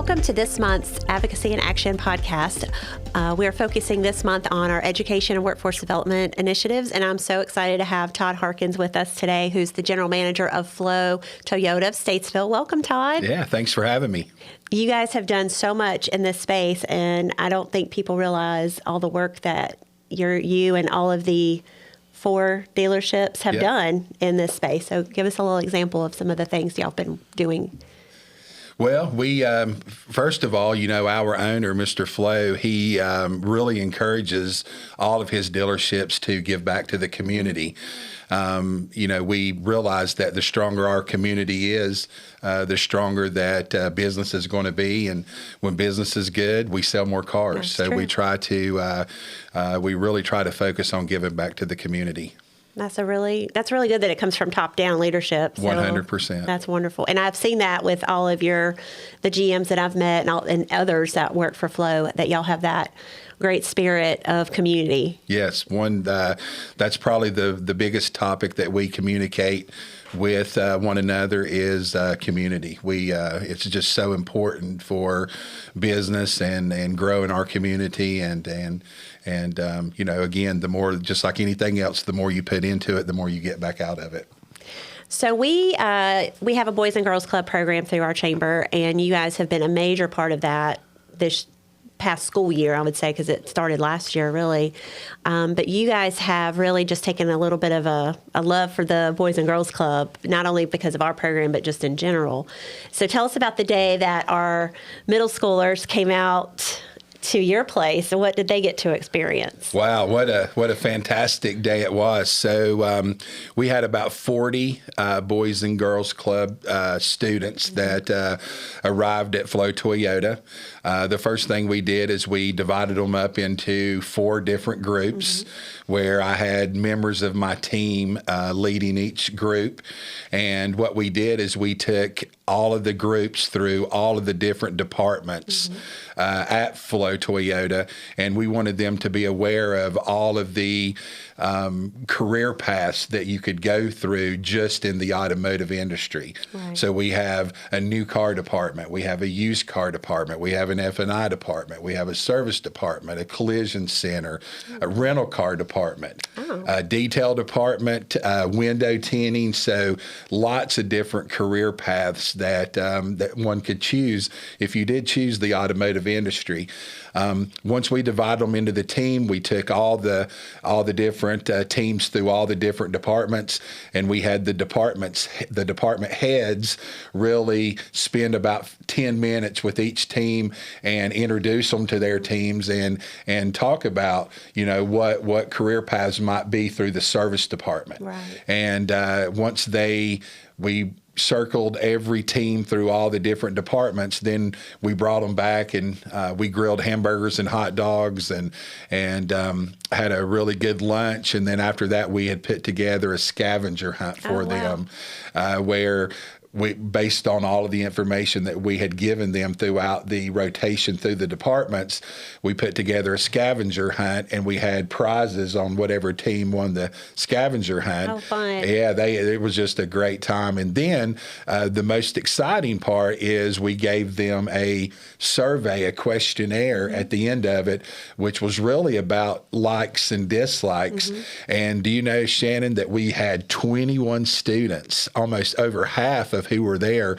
Welcome to this month's Advocacy in Action podcast. We're focusing this month on our education and workforce development initiatives, and I'm so excited to have Todd Harkins with us today, who's the general manager of Flow Toyota of Statesville. Welcome, Todd. Yeah, thanks for having me. You guys have done so much in this space, and I don't think people realize all the work that you and all of the 4 dealerships have done in this space. So give us a little example of some of the things y'all have been doing. Well, we first of all, our owner, Mr. Flo, he really encourages all of his dealerships to give back to the community. We realize that the stronger our community is, the stronger that business is going to be. And when business is good, we sell more cars. That's so true. we really try to focus on giving back to the community. That's really good that it comes from top-down leadership. So 100%. That's wonderful. And I've seen that with all of the GMs that I've met and others that work for Flow, that y'all have that great spirit of community. Yes, that's probably the biggest topic that we communicate with one another is community. It's just so important for business and growing our community and again, the more, just like anything else, the more you put into it, the more you get back out of it. So we have a Boys and Girls Club program through our chamber, and you guys have been a major part of that this past school year, I would say, because it started last year, really. But you guys have really just taken a little bit of a love for the Boys and Girls Club, not only because of our program, but just in general. So tell us about the day that our middle schoolers came out to your place, and what did they get to experience? Wow, what a fantastic day it was. So we had about 40 Boys and Girls Club students that arrived at Flow Toyota. The first thing we did is we divided them up into 4 different groups, where I had members of my team leading each group. And what we did is we took all of the groups through all of the different departments at Flow Toyota, and we wanted them to be aware of all of the career paths that you could go through just in the automotive industry. Right. So we have a new car department, we have a used car department, we have an F&I department, we have a service department, a collision center, a rental car department, a detail department, window tinting. So lots of different career paths that one could choose if you did choose the automotive industry. Once we divide them into the team, we took all the different teams through all the different departments, and we had the department heads really spend about 10 minutes with each team and introduce them to their teams and talk about what career paths might be through the service department. Right. And once we circled every team through all the different departments, then we brought them back and we grilled hamburgers and hot dogs and had a really good lunch. And then after that, we had put together a scavenger hunt for them, where based on all of the information that we had given them throughout the rotation through the departments, we put together a scavenger hunt, and we had prizes on whatever team won the scavenger hunt. Oh, fun. Yeah, it was just a great time. And then the most exciting part is we gave them a survey, a questionnaire at the end of it, which was really about likes and dislikes. And do you know, Shannon, that we had 21 students, almost over half of who were there,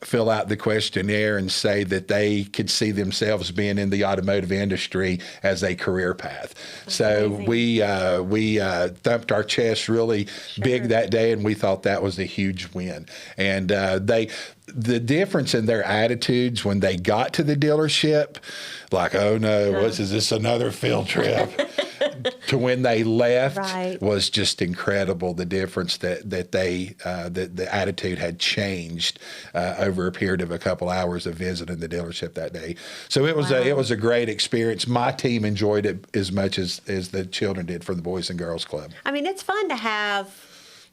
fill out the questionnaire and say that they could see themselves being in the automotive industry as a career path. That's so amazing. we thumped our chest really big that day, and we thought that was a huge win. And the difference in their attitudes when they got to the dealership, like, oh no, is this another field trip? To when they left was just incredible. The difference that the attitude had changed over a period of a couple hours of visiting the dealership that day. So it was a great experience. My team enjoyed it as much as the children did for the Boys and Girls Club. I mean, it's fun to have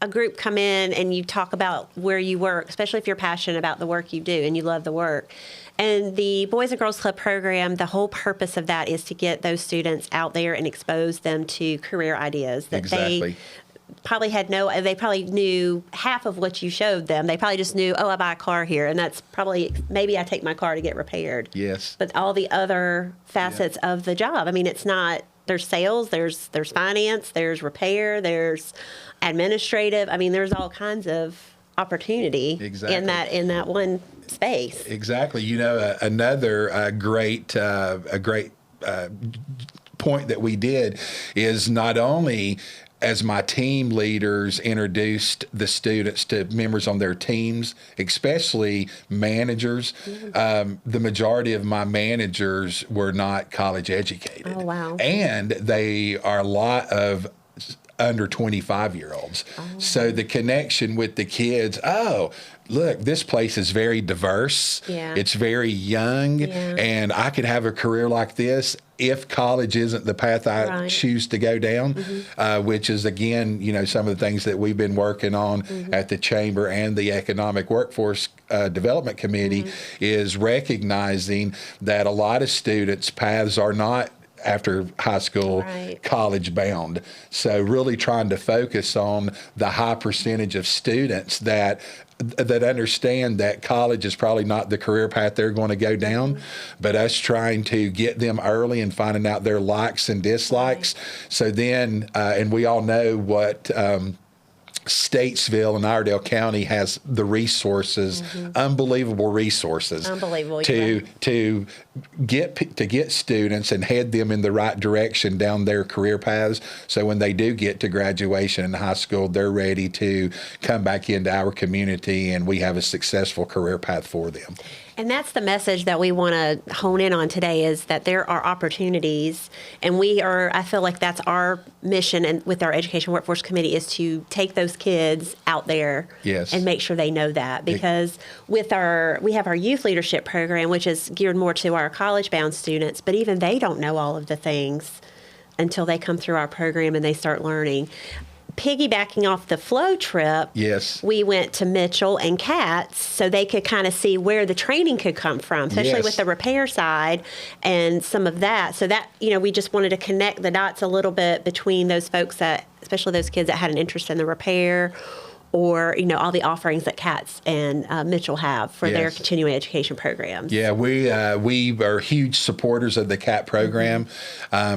a group come in and you talk about where you work, especially if you're passionate about the work you do and you love the work. And the Boys and Girls Club program, the whole purpose of that is to get those students out there and expose them to career ideas that probably they probably knew half of what you showed them. They probably just knew, oh, I buy a car here, and that's probably, maybe I take my car to get repaired. Yes. But all the other facets of the job, I mean, it's not, there's sales, there's finance, there's repair, there's administrative. I mean, there's all kinds of opportunity Exactly. in that one space. Exactly. You know, another great point that we did is not only as my team leaders introduced the students to members on their teams, especially managers, the majority of my managers were not college educated. Oh, wow. And they are a lot of under 25-year-olds. Oh. So the connection with the kids, oh, look, this place is very diverse. Yeah. It's very young, and I could have a career like this if college isn't the path I choose to go down, which is, again, you know, some of the things that we've been working on at the Chamber and the Economic Workforce Development Committee is recognizing that a lot of students' paths are not after high school, college bound. So really trying to focus on the high percentage of students that understand that college is probably not the career path they're going to go down, but us trying to get them early and finding out their likes and dislikes. So then, and we all know what Statesville and Iredell County has the resources, unbelievable resources, to get students and head them in the right direction down their career paths. So when they do get to graduation in high school, they're ready to come back into our community, and we have a successful career path for them. And that's the message that we want to hone in on today, is that there are opportunities, and I feel like that's our mission, and with our Education Workforce Committee, is to take those kids out there and make sure they know that. Because we have our youth leadership program, which is geared more to our college-bound students, but even they don't know all of the things until they come through our program and they start learning. Piggybacking off the flow trip, we went to Mitchell and Katz so they could kind of see where the training could come from, especially with the repair side and some of that. So that, you know, we just wanted to connect the dots a little bit between those folks that, especially those kids that had an interest in the repair, or, you know, all the offerings that Katz and Mitchell have for their continuing education programs. Yeah, we are huge supporters of the CAT program.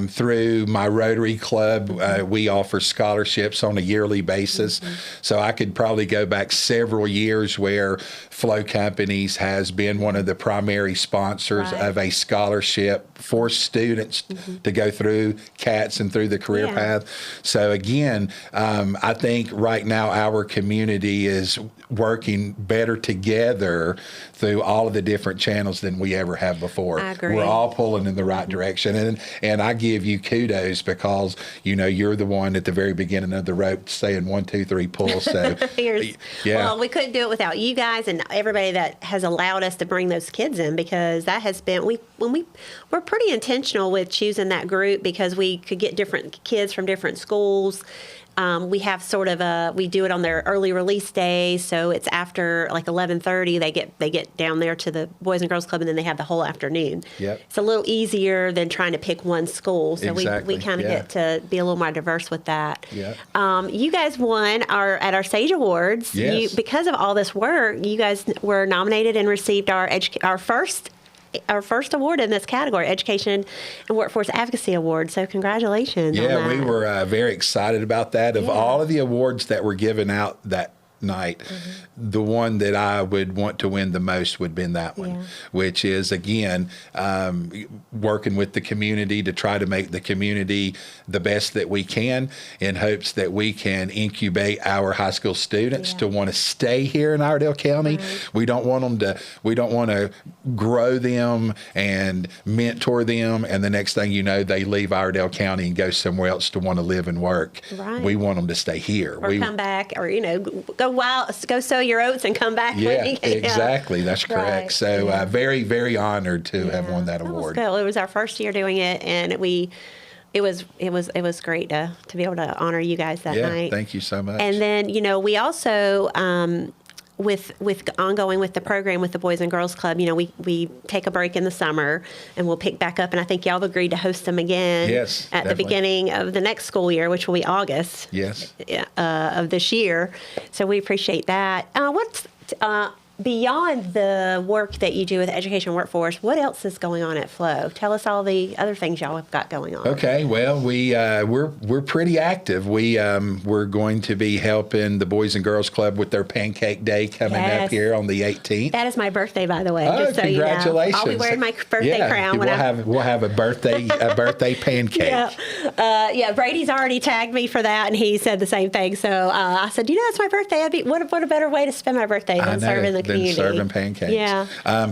Through my Rotary Club, we offer scholarships on a yearly basis. So I could probably go back several years where Flow Companies has been one of the primary sponsors of a scholarship for students to go through CATS and through the career path. So again, I think right now our community is working better together through all of the different channels than we ever have before. I agree. We're all pulling in the right direction, and I give you kudos because, you know, you're the one at the very beginning of the rope saying 1, 2, 3, pull. So well, we couldn't do it without you guys and everybody that has allowed us to bring those kids in, because that has been we're pretty intentional with choosing that group because we could get different kids from different schools. We have sort of we do it on their early release day, so it's after like 11:30. They get down there to the Boys and Girls Club, and then they have the whole afternoon. It's a little easier than trying to pick one school, so we kind of get to be a little more diverse with that. You guys won at our Sage Awards. Because of all this work, you guys were nominated and received our first award in this category, Education and Workforce Advocacy Award. So congratulations on that. We were very excited about that. Of all of the awards that were given out that night, the one that I would want to win the most would have been that one, which is, again, working with the community to try to make the community the best that we can, in hopes that we can incubate our high school students to want to stay here in Iredell County. We don't want to grow them and mentor them, and the next thing you know, they leave Iredell County and go somewhere else to want to live and work. We want them to stay here. Or come back, or, you know, go sow your oats and come back. Exactly. That's correct. So very, very honored to have won that award. It was our first year doing it, and it was great to be able to honor you guys that night. Thank you so much. And then, you know, we also with ongoing with the program with the Boys and Girls Club, we take a break in the summer and we'll pick back up. And I think y'all have agreed to host them again Yes, at definitely. the beginning of the next school year, which will be August Yes. of this year. So we appreciate that. What's beyond the work that you do with the education workforce, what else is going on at Flow? Tell us all the other things y'all have got going on. Okay, well, we're pretty active. We're going to be helping the Boys and Girls Club with their Pancake Day coming up here on the 18th. That is my birthday, by the way. Oh, just so congratulations! You know. I'll be wearing my birthday crown. We'll have a birthday pancake. Yeah, Brady's already tagged me for that, and he said the same thing. So I said, it's my birthday. What a better way to spend my birthday than serving the community. Serving pancakes. Yeah.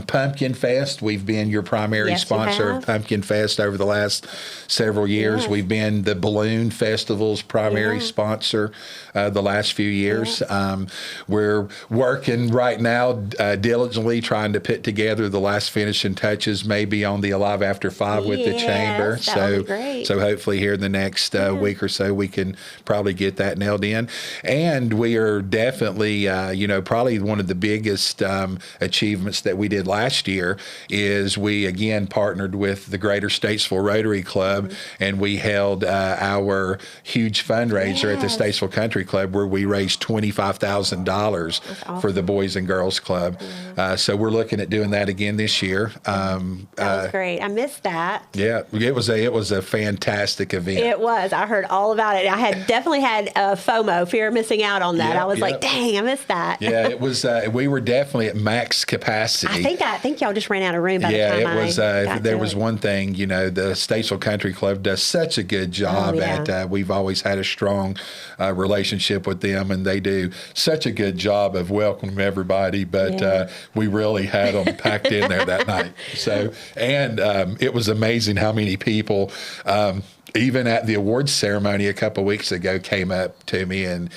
Pumpkin Fest, we've been your primary sponsor of Pumpkin Fest over the last several years. Yes. We've been the Balloon Festival's primary sponsor the last few years. We're working right now diligently trying to put together the last finishing touches, maybe on the Alive After 5 with the Chamber. That would be great. So hopefully here in the next week or so, we can probably get that nailed in. And we are definitely, probably one of the biggest achievements that we did last year is we again partnered with the Greater Statesville Rotary Club, and we held our huge fundraiser at the Statesville Country Club where we raised $25,000 for the Boys and Girls Club. So we're looking at doing that again this year. That was great. I missed that. Yeah, it was a fantastic event. It was. I heard all about it. I had definitely had FOMO, fear of missing out on that. I was like, dang, I missed that. Yeah, it was. We were definitely at max capacity. I think y'all just ran out of room by the time it was. There was one thing, the Statesville Country Club does such a good job at. We've always had a strong relationship with them, and they do such a good job of welcoming everybody. But we really had them packed in there that night. So, and it was amazing how many people. Even at the awards ceremony a couple of weeks ago, came up to me and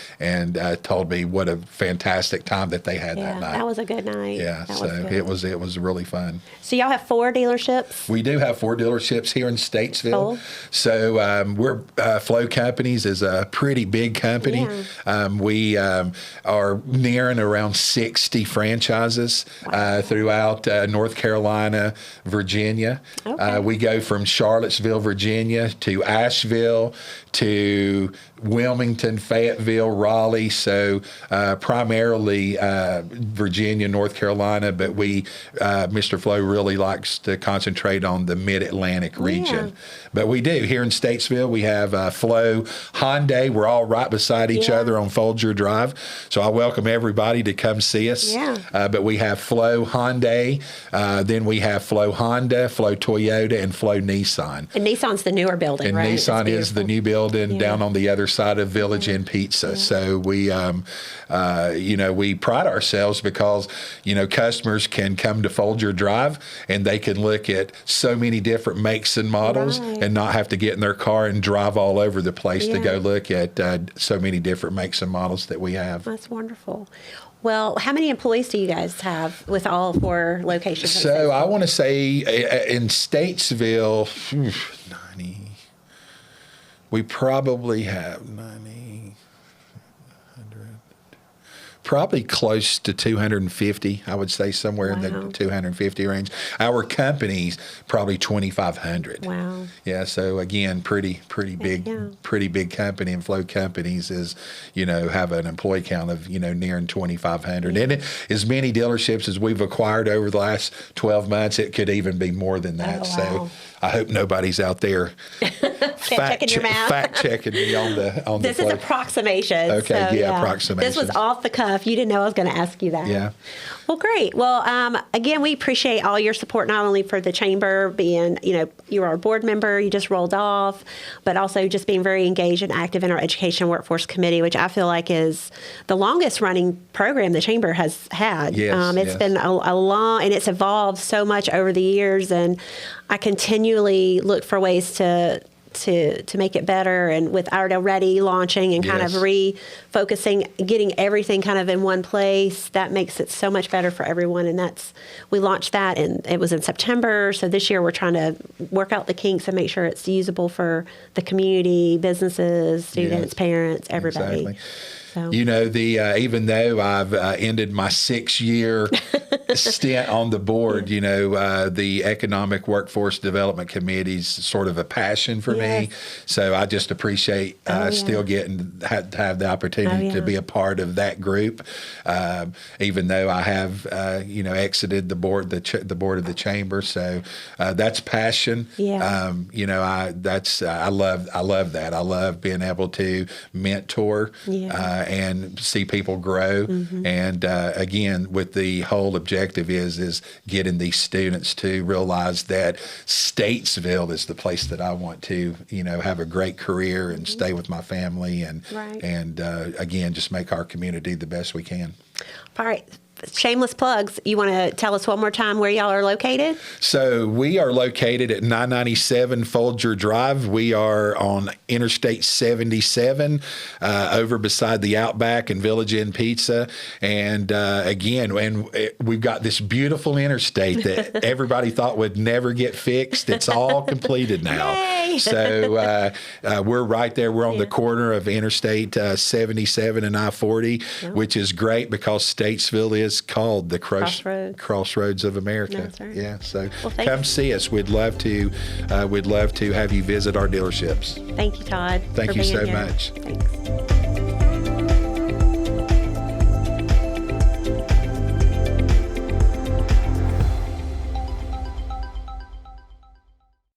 told me what a fantastic time that they had that night. That was a good night. Yeah, it was really fun. So y'all have 4 dealerships? We do have 4 dealerships here in Statesville. Cool. So we're Flow Companies is a pretty big company. Yeah. We are nearing around 60 franchises throughout North Carolina, Virginia. Okay. We go from Charlottesville, Virginia to Asheville to Wilmington, Fayetteville, Raleigh. So primarily Virginia, North Carolina, but Mr. Flow really likes to concentrate on the Mid-Atlantic region. But we do. Here in Statesville, we have Flow Hyundai. We're all right beside each other on Folger Drive. So I welcome everybody to come see us. But we have Flow Hyundai. Then we have Flow Honda, Flow Toyota, and Flow Nissan. And Nissan's the newer building, and right? Nissan is the new building down on the other side of Village Inn Pizza. So we, we pride ourselves because, customers can come to Folger Drive and they can look at so many different makes and models and not have to get in their car and drive all over the place to go look at so many different makes and models that we have. That's wonderful. Well, how many employees do you guys have with all 4 locations? So I want to say in Statesville, 90. We probably have 90, 100, probably close to 250, I would say somewhere in the 250 range. Our company's probably 2,500. Wow. Yeah, so again, pretty big company. And Flow Companies is, have an employee count of, nearing 2,500. And as many dealerships as we've acquired over the last 12 months, it could even be more than that. So I hope nobody's out there fact checking me on the. This is approximation. Okay, so, approximation. This was off the cuff. You didn't know I was going to ask you that. Yeah. Well, great. Well, again, we appreciate all your support, not only for the chamber being, you are a board member, you just rolled off, but also just being very engaged and active in our Education Workforce Committee, which I feel like is the longest running program the chamber has had. It's been a long, and it's evolved so much over the years, and I continually look for ways to make it better, and with Iredale Ready launching and kind of refocusing, getting everything kind of in one place, that makes it so much better for everyone. And we launched that, and it was in September. So this year we're trying to work out the kinks and make sure it's usable for the community, businesses, students, parents, everybody. Exactly. So the even though I've ended my 6-year stint on the board, the Economic Workforce Development Committee is sort of a passion for me. So I just appreciate still getting to have the opportunity to be a part of that group, even though I have exited the board of the chamber. So that's passion. Yeah. I love that. I love being able to mentor and see people grow. And again, with the whole objective is getting these students to realize that Statesville is the place that I want to have a great career and stay with my family and again just make our community the best we can. All right. Shameless plugs. You want to tell us one more time where y'all are located? So we are located at 997 Folger Drive. We are on Interstate 77 over beside the Outback and Village Inn Pizza. And we've got this beautiful interstate that everybody thought would never get fixed. It's all completed now. Yay! So we're right there. We're on the corner of Interstate 77 and I-40, which is great because Statesville is called the Crossroads of America. That's right. Yeah, so Well, come see us. We'd love to have you visit our dealerships. Thank you, Todd. Thank for you being so here. much. Thanks.